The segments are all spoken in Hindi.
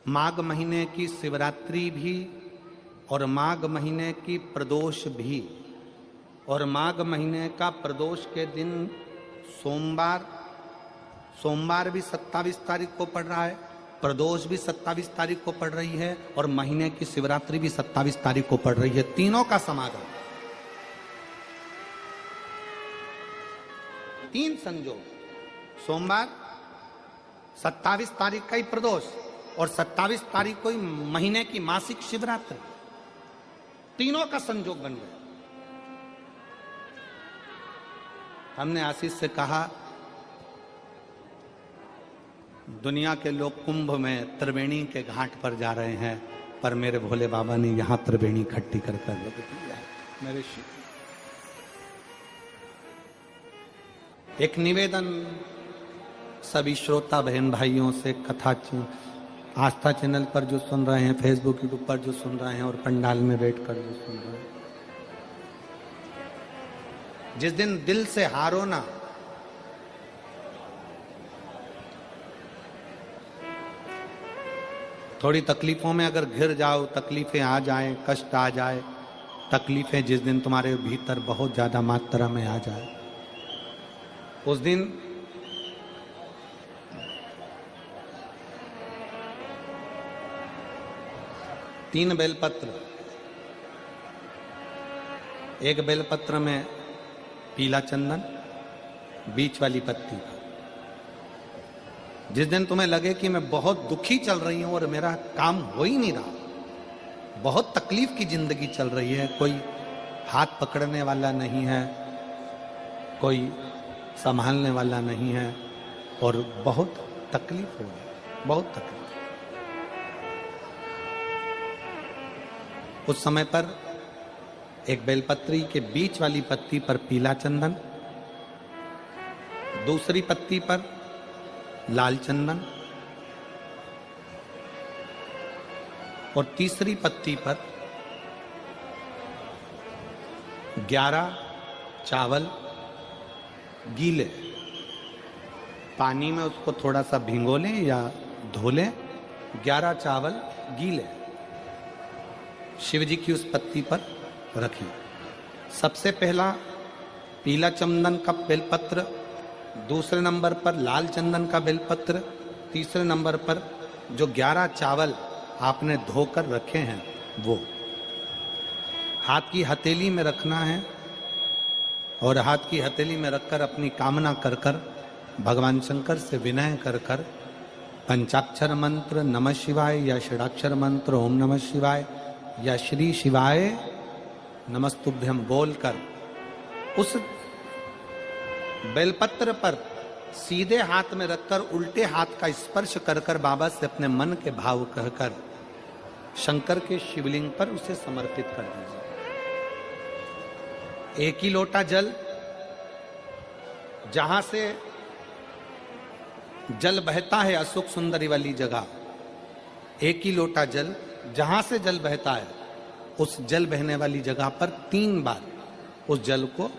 माघ महीने की शिवरात्रि भी और माघ महीने की प्रदोष भी, और माघ महीने का प्रदोष के दिन सोमवार भी 27 तारीख को पड़ रहा है, प्रदोष भी 27 तारीख को पड़ रही है, और महीने की शिवरात्रि भी 27 तारीख को पड़ रही है। तीनों का समागम, तीन संयोग, सोमवार 27 तारीख का ही प्रदोष और 27 तारीख को ही महीने की मासिक शिवरात्रि, तीनों का संयोग बन गया। हमने आशीष से कहा दुनिया के लोग कुंभ में त्रिवेणी के घाट पर जा रहे हैं, पर मेरे भोले बाबा ने यहां त्रिवेणी इकट्ठी कर कर रख दिया है। मेरे एक निवेदन सभी श्रोता बहन भाइयों से, कथा आस्था चैनल पर जो सुन रहे हैं, फेसबुक यूट्यूब पर जो सुन रहे हैं, और पंडाल में बैठकर जो सुन रहे हैं, जिस दिन दिल से हारो ना, थोड़ी तकलीफों में अगर घिर जाओ, तकलीफें आ जाए, कष्ट आ जाए, तकलीफें जिस दिन तुम्हारे भीतर बहुत ज्यादा मात्रा में आ जाए, उस दिन तीन बेलपत्र, एक बेलपत्र में पीला चंदन, बीच वाली पत्ती। जिस दिन तुम्हें लगे कि मैं बहुत दुखी चल रही हूं और मेरा काम हो ही नहीं रहा, बहुत तकलीफ की जिंदगी चल रही है, कोई हाथ पकड़ने वाला नहीं है, कोई संभालने वाला नहीं है, और बहुत तकलीफ हो गई, बहुत तकलीफ। उस समय पर एक बेलपत्री के बीच वाली पत्ती पर पीला चंदन, दूसरी पत्ती पर लाल चंदन, और तीसरी पत्ती पर 11 चावल गीले, पानी में उसको थोड़ा सा भिगो लें या धो लें, 11 चावल गीले शिव जी की उस पत्ती पर रखिए। सबसे पहला पीला चंदन का बेलपत्र, दूसरे नंबर पर लाल चंदन का बेलपत्र, तीसरे नंबर पर जो 11 चावल आपने धोकर रखे हैं वो हाथ की हथेली में रखना है, और हाथ की हथेली में रखकर अपनी कामना कर कर भगवान शंकर से विनय कर कर पंचाक्षर मंत्र नमः शिवाय या षडाक्षर मंत्र ओम नमः शिवाय या श्री शिवाय नमस्तुभ्यम बोलकर उस बेलपत्र पर सीधे हाथ में रखकर उल्टे हाथ का स्पर्श कर कर बाबा से अपने मन के भाव कहकर शंकर के शिवलिंग पर उसे समर्पित कर दीजिए। एक ही लोटा जल, जहां से जल बहता है अशोक सुंदरी वाली जगह, एक ही लोटा जल, जहां से जल बहता है उस जल बहने वाली जगह पर 3 बार उस जल को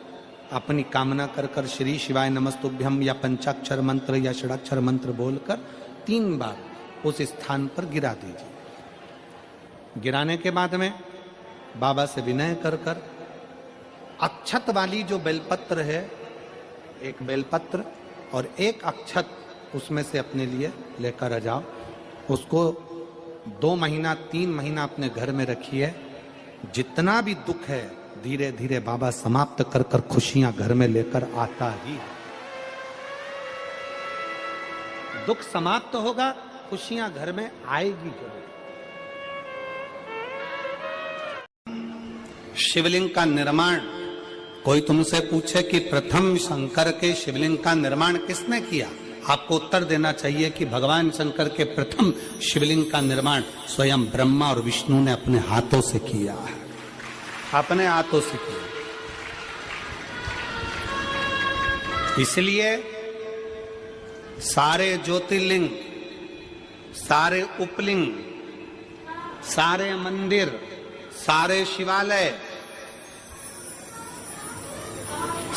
अपनी कामना कर कर श्री शिवाय नमस्तुभ्यम या पंचाक्षर मंत्र या षडाक्षर मंत्र बोलकर 3 बार उस स्थान पर गिरा दीजिए। गिराने के बाद में बाबा से विनय कर कर अक्षत वाली जो बेलपत्र है, एक बेलपत्र और एक अक्षत उसमें से अपने लिए लेकर आ जाओ। उसको 2 महीना 3 महीना अपने घर में रखिए। जितना भी दुख है धीरे धीरे बाबा समाप्त कर कर खुशियां घर में लेकर आता ही है। दुख समाप्त होगा, खुशियां घर में आएगी जरूर। शिवलिंग का निर्माण, कोई तुमसे पूछे कि प्रथम शंकर के शिवलिंग का निर्माण किसने किया, आपको उत्तर देना चाहिए कि भगवान शंकर के प्रथम शिवलिंग का निर्माण स्वयं ब्रह्मा और विष्णु ने अपने हाथों से किया है, अपने हाथों से किया। इसलिए सारे ज्योतिर्लिंग, सारे उपलिंग, सारे मंदिर, सारे शिवालय,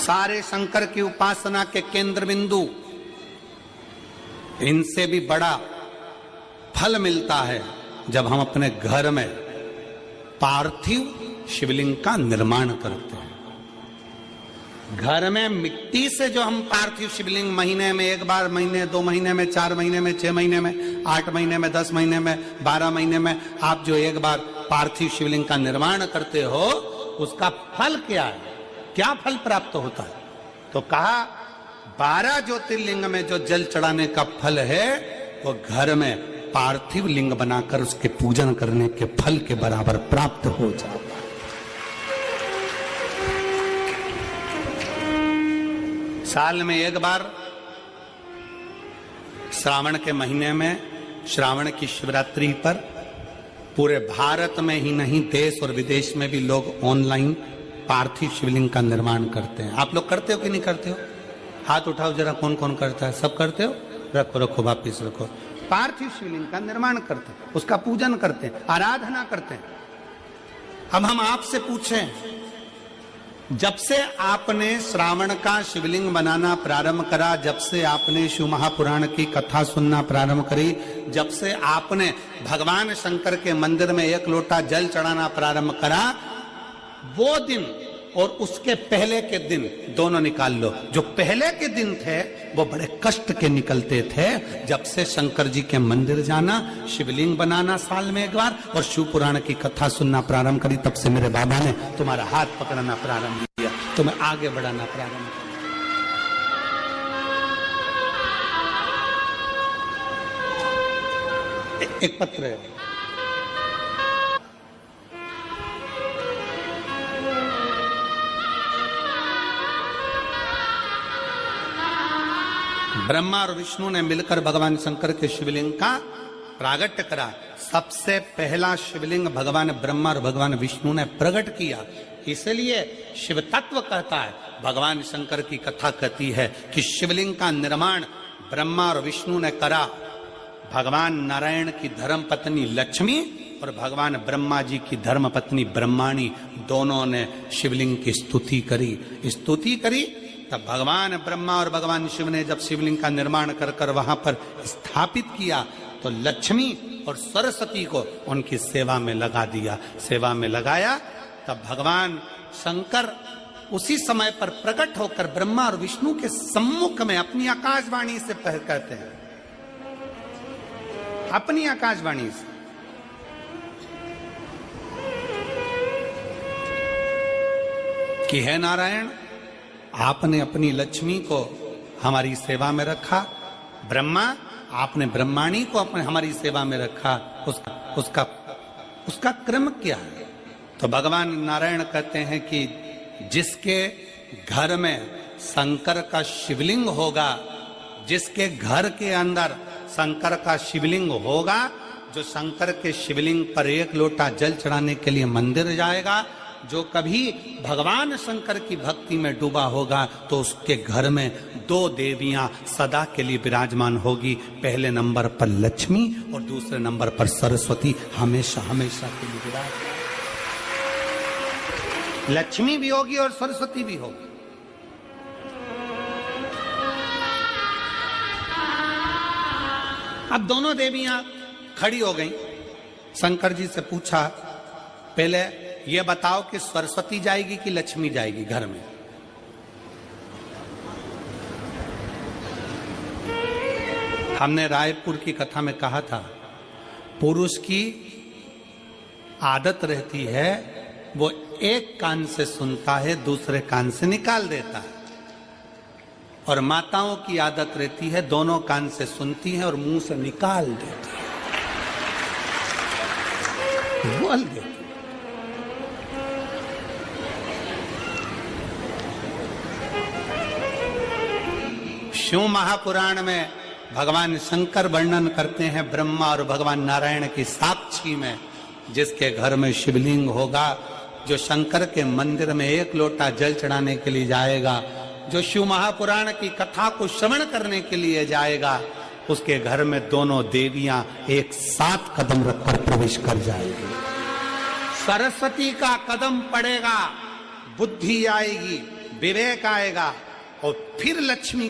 सारे शंकर की उपासना के केंद्र बिंदु, इनसे भी बड़ा फल मिलता है जब हम अपने घर में पार्थिव शिवलिंग का निर्माण करते हैं। घर में मिट्टी से जो हम पार्थिव शिवलिंग महीने में एक बार, महीने 2 महीने में, 4 महीने में, 6 महीने में, 8 महीने में, 10 महीने में, 12 महीने में आप जो एक बार पार्थिव शिवलिंग का निर्माण करते हो, उसका फल क्या है, क्या फल प्राप्त होता है? तो कहा 12 ज्योतिर्लिंग में जो जल चढ़ाने का फल है वो घर में पार्थिव लिंग बनाकर उसके पूजन करने के फल के बराबर प्राप्त हो जाता है। साल में एक बार श्रावण के महीने में, श्रावण की शिवरात्रि पर पूरे भारत में ही नहीं देश और विदेश में भी लोग ऑनलाइन पार्थिव शिवलिंग का निर्माण करते हैं। आप लोग करते हो कि नहीं करते हो? हाथ उठाओ जरा, कौन कौन करता है? सब करते हो? रखो रखो, वापिस रखो। पार्थिव शिवलिंग का निर्माण करते हैं, उसका पूजन करते हैं, आराधना करते हैं। अब हम आपसे पूछें, जब से आपने श्रावण का शिवलिंग बनाना प्रारंभ करा, जब से आपने शिव महापुराण की कथा सुनना प्रारंभ करी, जब से आपने भगवान शंकर के मंदिर में 1 लोटा जल चढ़ाना प्रारंभ करा, वो दिन और उसके पहले के दिन दोनों निकाल लो। जो पहले के दिन थे वो बड़े कष्ट के निकलते थे। जब से शंकर जी के मंदिर जाना, शिवलिंग बनाना साल में एक बार और शिव पुराण की कथा सुनना प्रारंभ करी, तब से मेरे बाबा ने तुम्हारा हाथ पकड़ना प्रारंभ किया, तुम्हें आगे बढ़ाना प्रारंभ किया। एक पत्र है, ब्रह्मा और विष्णु ने मिलकर भगवान शंकर के शिवलिंग का प्रागट्य करा। सबसे पहला शिवलिंग भगवान ब्रह्मा और भगवान विष्णु ने प्रकट किया। इसलिए शिव तत्व कहता है, भगवान शंकर की कथा कहती है कि शिवलिंग का निर्माण ब्रह्मा और विष्णु ने करा। भगवान नारायण की धर्म पत्नी लक्ष्मी और भगवान ब्रह्मा जी की धर्म पत्नी ब्रह्माणी दोनों ने शिवलिंग की स्तुति करी। तब भगवान ब्रह्मा और भगवान शिव ने जब शिवलिंग का निर्माण कर वहां पर स्थापित किया तो लक्ष्मी और सरस्वती को उनकी सेवा में लगा दिया। सेवा में लगाया तब भगवान शंकर उसी समय पर प्रकट होकर ब्रह्मा और विष्णु के सम्मुख में अपनी आकाशवाणी से कहते हैं, अपनी आकाशवाणी से, कि है नारायण, आपने अपनी लक्ष्मी को हमारी सेवा में रखा, ब्रह्मा आपने ब्रह्माणी को हमारी सेवा में रखा, उसका क्रम क्या है? तो भगवान नारायण कहते हैं कि जिसके घर में शंकर का शिवलिंग होगा, जिसके घर के अंदर शंकर का शिवलिंग होगा, जो शंकर के शिवलिंग पर 1 लोटा जल चढ़ाने के लिए मंदिर जाएगा, जो कभी भगवान शंकर की भक्ति में डूबा होगा, तो उसके घर में 2 देवियां सदा के लिए विराजमान होगी। पहले नंबर पर लक्ष्मी और दूसरे नंबर पर सरस्वती, हमेशा हमेशा के लिए विराजमान। लक्ष्मी भी होगी और सरस्वती भी होगी। अब दोनों देवियां खड़ी हो गईं। शंकर जी से पूछा, पहले ये बताओ कि सरस्वती जाएगी कि लक्ष्मी जाएगी घर में? हमने रायपुर की कथा में कहा था, पुरुष की आदत रहती है वो एक कान से सुनता है, दूसरे कान से निकाल देता है, और माताओं की आदत रहती है दोनों कान से सुनती है और मुंह से निकाल देती है, बोल देती है। शिव महापुराण में भगवान शंकर वर्णन करते हैं ब्रह्मा और भगवान नारायण की साक्षी में, जिसके घर में शिवलिंग होगा, जो शंकर के मंदिर में 1 लोटा जल चढ़ाने के लिए जाएगा, जो शिव महापुराण की कथा को श्रवण करने के लिए जाएगा, उसके घर में दोनों देवियां एक साथ कदम रखकर प्रवेश कर जाएगी। सरस्वती का कदम पड़ेगा, बुद्धि आएगी, विवेक आएगा, और फिर लक्ष्मी